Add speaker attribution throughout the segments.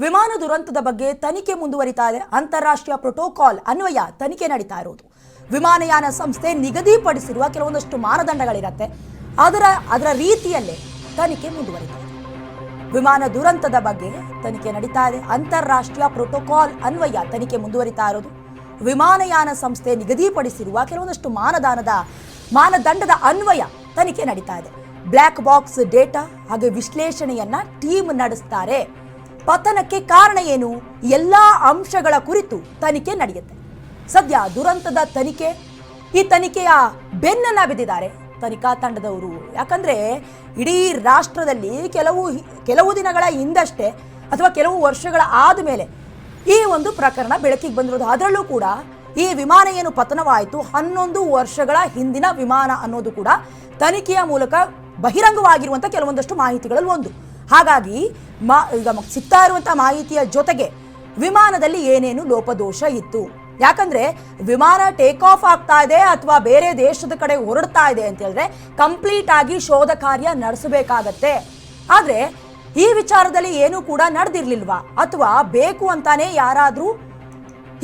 Speaker 1: ವಿಮಾನ ದುರಂತದ ಬಗ್ಗೆ ತನಿಖೆ ಮುಂದುವರಿತಾ ಇದೆ. ಅಂತಾರಾಷ್ಟ್ರೀಯ ಪ್ರೋಟೋಕಾಲ್ ಅನ್ವಯ ತನಿಖೆ ನಡೀತಾ ಇರೋದು. ವಿಮಾನಯಾನ ಸಂಸ್ಥೆ ನಿಗದಿಪಡಿಸಿರುವ ಕೆಲವೊಂದಷ್ಟು ಮಾನದಂಡಗಳಿರುತ್ತೆ. ಅದರ ರೀತಿಯಲ್ಲೇ ತನಿಖೆ ಮುಂದುವರಿತಾ ಇದೆ. ವಿಮಾನ ದುರಂತದ ಬಗ್ಗೆ ತನಿಖೆ ನಡೀತಾ ಇದೆ. ಅಂತಾರಾಷ್ಟ್ರೀಯ ಪ್ರೋಟೋಕಾಲ್ ಅನ್ವಯ ತನಿಖೆ ಮುಂದುವರಿತಾ ಇರೋದು. ವಿಮಾನಯಾನ ಸಂಸ್ಥೆ ನಿಗದಿಪಡಿಸಿರುವ ಕೆಲವೊಂದಷ್ಟು ಮಾನದಂಡದ ಅನ್ವಯ ತನಿಖೆ ನಡೀತಾ ಇದೆ. ಬ್ಲ್ಯಾಕ್ ಬಾಕ್ಸ್ ಡೇಟಾ ಹಾಗೆ ವಿಶ್ಲೇಷಣೆಯನ್ನ ಟೀಮ್ ನಡೆಸ್ತಾರೆ. ಪತನಕ್ಕೆ ಕಾರಣ ಏನು, ಎಲ್ಲಾ ಅಂಶಗಳ ಕುರಿತು ತನಿಖೆ ನಡೆಯುತ್ತೆ. ಸದ್ಯ ದುರಂತದ ಈ ತನಿಖೆಯ ಬೆನ್ನನ್ನ ಬಿದ್ದಿದ್ದಾರೆ ತನಿಖಾ ತಂಡದವರು. ಯಾಕಂದ್ರೆ ಇಡೀ ರಾಷ್ಟ್ರದಲ್ಲಿ ಕೆಲವು ದಿನಗಳ ಹಿಂದಷ್ಟೇ ಅಥವಾ ಕೆಲವು ವರ್ಷಗಳ ಆದಮೇಲೆ ಈ ಒಂದು ಪ್ರಕರಣ ಬೆಳಕಿಗೆ ಬಂದಿರೋದು. ಅದರಲ್ಲೂ ಕೂಡ ಈ ವಿಮಾನ ಏನು ಪತನವಾಯಿತು 11 ವರ್ಷಗಳ ಹಿಂದಿನ ವಿಮಾನ ಅನ್ನೋದು ಕೂಡ ತನಿಖೆಯ ಮೂಲಕ ಬಹಿರಂಗವಾಗಿರುವಂಥ ಕೆಲವೊಂದಷ್ಟು ಮಾಹಿತಿಗಳಲ್ಲಿ ಒಂದು. ಹಾಗಾಗಿ ಈಗ ಸಿಗ್ತಾ ಇರುವಂತಹ ಮಾಹಿತಿಯ ಜೊತೆಗೆ ವಿಮಾನದಲ್ಲಿ ಏನೇನು ಲೋಪದೋಷ ಇತ್ತು, ಯಾಕಂದ್ರೆ ವಿಮಾನ ಟೇಕ್ ಆಫ್ ಆಗ್ತಾ ಇದೆ ಅಥವಾ ಬೇರೆ ದೇಶದ ಕಡೆ ಹೊರಡ್ತಾ ಇದೆ ಅಂತ ಹೇಳಿದ್ರೆ ಕಂಪ್ಲೀಟ್ ಆಗಿ ಶೋಧ ಕಾರ್ಯ ನಡೆಸಬೇಕಾಗತ್ತೆ. ಆದ್ರೆ ಈ ವಿಚಾರದಲ್ಲಿ ಏನೂ ಕೂಡ ನಡೆದಿರ್ಲಿಲ್ವಾ, ಅಥವಾ ಬೇಕು ಅಂತಾನೆ ಯಾರಾದ್ರೂ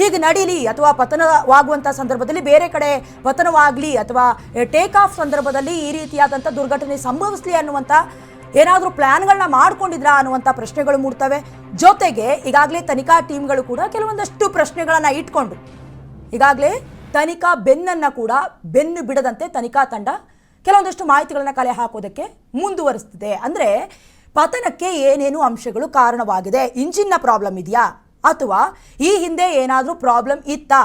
Speaker 1: ಹೀಗೆ ನಡೀಲಿ ಅಥವಾ ಪತನವಾಗುವಂಥ ಸಂದರ್ಭದಲ್ಲಿ ಬೇರೆ ಕಡೆ ಪತನವಾಗಲಿ ಅಥವಾ ಟೇಕ್ ಆಫ್ ಸಂದರ್ಭದಲ್ಲಿ ಈ ರೀತಿಯಾದಂಥ ದುರ್ಘಟನೆ ಸಂಭವಿಸಲಿ ಅನ್ನುವಂಥ ಏನಾದರೂ ಪ್ಲಾನ್ಗಳನ್ನ ಮಾಡ್ಕೊಂಡಿದ್ರಾ ಅನ್ನುವಂಥ ಪ್ರಶ್ನೆಗಳು ಮೂಡ್ತವೆ. ಜೊತೆಗೆ ಈಗಾಗಲೇ ತನಿಖಾ ಟೀಮ್ಗಳು ಕೂಡ ಕೆಲವೊಂದಷ್ಟು ಪ್ರಶ್ನೆಗಳನ್ನು ಇಟ್ಕೊಂಡು ಈಗಾಗಲೇ ತನಿಖಾ ಬೆನ್ನು ಬಿಡದಂತೆ ತನಿಖಾ ತಂಡ ಕೆಲವೊಂದಷ್ಟು ಮಾಹಿತಿಗಳನ್ನ ಕಲೆ ಹಾಕೋದಕ್ಕೆ ಮುಂದುವರಿಸ್ತಿದೆ. ಅಂದರೆ ಪತನಕ್ಕೆ ಏನೇನು ಅಂಶಗಳು ಕಾರಣವಾಗಿದೆ, ಇಂಜಿನ್ನ ಪ್ರಾಬ್ಲಮ್ ಇದೆಯಾ ಅಥವಾ ಈ ಹಿಂದೆ ಏನಾದರೂ ಪ್ರಾಬ್ಲಮ್ ಇತ್ತಾ,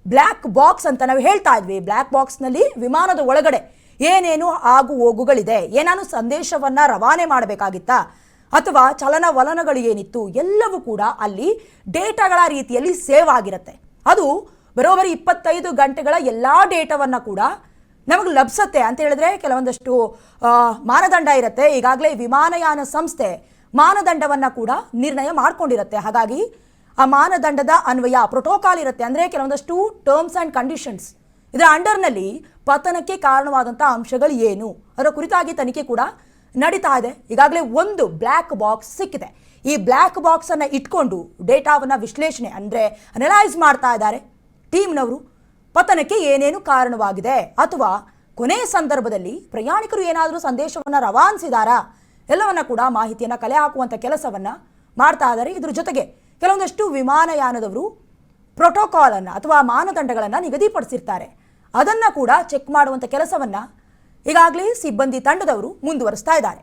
Speaker 1: ಬ್ಲ್ಯಾಕ್ ಬಾಕ್ಸ್ ಅಂತ ನಾವು ಹೇಳ್ತಾ ಇದ್ವಿ, ಬ್ಲ್ಯಾಕ್ ಬಾಕ್ಸ್ನಲ್ಲಿ ವಿಮಾನದ ಒಳಗಡೆ ಏನೇನು ಆಗು ಹೋಗುಗಳಿದೆ, ಏನಾದ್ರು ಸಂದೇಶವನ್ನ ರವಾನೆ ಮಾಡಬೇಕಾಗಿತ್ತಾ ಅಥವಾ ಚಲನವಲನಗಳು ಏನಿತ್ತು ಎಲ್ಲವೂ ಕೂಡ ಅಲ್ಲಿ ಡೇಟಾಗಳ ರೀತಿಯಲ್ಲಿ ಸೇವ್ ಆಗಿರುತ್ತೆ. ಅದು ಬರೋಬ್ಬರಿ 25 ಗಂಟೆಗಳ ಎಲ್ಲ ಡೇಟಾವನ್ನು ಕೂಡ ನಮಗೆ ಲಭಿಸುತ್ತೆ ಅಂತ ಹೇಳಿದ್ರೆ ಕೆಲವೊಂದಷ್ಟು ಮಾನದಂಡ ಇರುತ್ತೆ. ಈಗಾಗಲೇ ವಿಮಾನಯಾನ ಸಂಸ್ಥೆ ಮಾನದಂಡವನ್ನು ಕೂಡ ನಿರ್ಣಯ ಮಾಡ್ಕೊಂಡಿರುತ್ತೆ. ಹಾಗಾಗಿ ಆ ಮಾನದಂಡದ ಅನ್ವಯ ಪ್ರೋಟೋಕಾಲ್ ಇರುತ್ತೆ. ಅಂದರೆ ಕೆಲವೊಂದಷ್ಟು ಟರ್ಮ್ಸ್ ಆ್ಯಂಡ್ ಕಂಡೀಷನ್ಸ್ ಇದರ ಅಂಡರ್ನಲ್ಲಿ ಪತನಕ್ಕೆ ಕಾರಣವಾದಂಥ ಅಂಶಗಳು ಏನು ಅದರ ಕುರಿತಾಗಿ ತನಿಖೆ ಕೂಡ ನಡೀತಾ ಇದೆ. ಈಗಾಗಲೇ ಒಂದು ಬ್ಲ್ಯಾಕ್ ಬಾಕ್ಸ್ ಸಿಕ್ಕಿದೆ. ಈ ಬ್ಲ್ಯಾಕ್ ಬಾಕ್ಸ್ ಅನ್ನು ಇಟ್ಕೊಂಡು ಡೇಟಾವನ್ನು ವಿಶ್ಲೇಷಣೆ ಅಂದರೆ ಅನಲೈಸ್ ಮಾಡ್ತಾ ಇದ್ದಾರೆ ಟೀಮ್ನವರು. ಪತನಕ್ಕೆ ಏನೇನು ಕಾರಣವಾಗಿದೆ ಅಥವಾ ಕೊನೆಯ ಸಂದರ್ಭದಲ್ಲಿ ಪ್ರಯಾಣಿಕರು ಏನಾದರೂ ಸಂದೇಶವನ್ನು ರವಾನಿಸಿದಾರಾ ಎಲ್ಲವನ್ನ ಕೂಡ ಮಾಹಿತಿಯನ್ನು ಕಲೆ ಹಾಕುವಂಥ ಕೆಲಸವನ್ನು ಮಾಡ್ತಾ ಇದ್ದಾರೆ. ಇದ್ರ ಜೊತೆಗೆ ಕೆಲವೊಂದಷ್ಟು ವಿಮಾನಯಾನದವರು ಪ್ರೋಟೋಕಾಲನ್ನು ಅಥವಾ ಮಾನದಂಡಗಳನ್ನು ನಿಗದಿಪಡಿಸಿರ್ತಾರೆ. ಅದನ್ನು ಕೂಡ ಚೆಕ್ ಮಾಡುವಂಥ ಕೆಲಸವನ್ನು ಈಗಾಗಲೇ ಸಿಬ್ಬಂದಿ ತಂಡದವರು ಮುಂದುವರಿಸ್ತಾ ಇದ್ದಾರೆ.